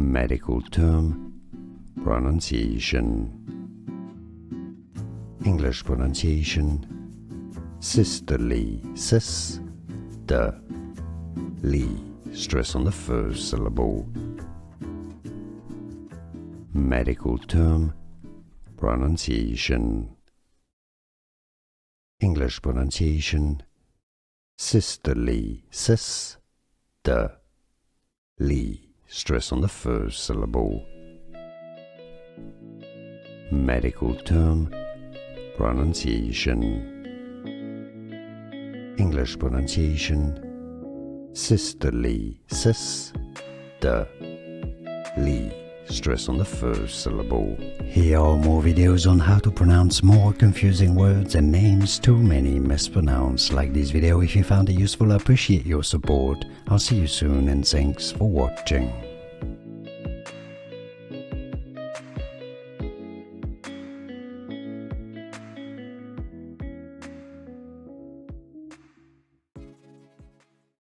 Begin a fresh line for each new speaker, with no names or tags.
Medical term, pronunciation. English pronunciation, systole, sis, the, li, stress on the first syllable. Medical term, pronunciation. English pronunciation, systole, sis, the, li, stress on the first syllable. Medical term, pronunciation. English pronunciation, systole, sis, the, li, stress on the first syllable. Here are more videos on how to pronounce more confusing words and names too many mispronounced. Like this video if you found it useful. I appreciate your support. I'll see you soon and thanks for watching.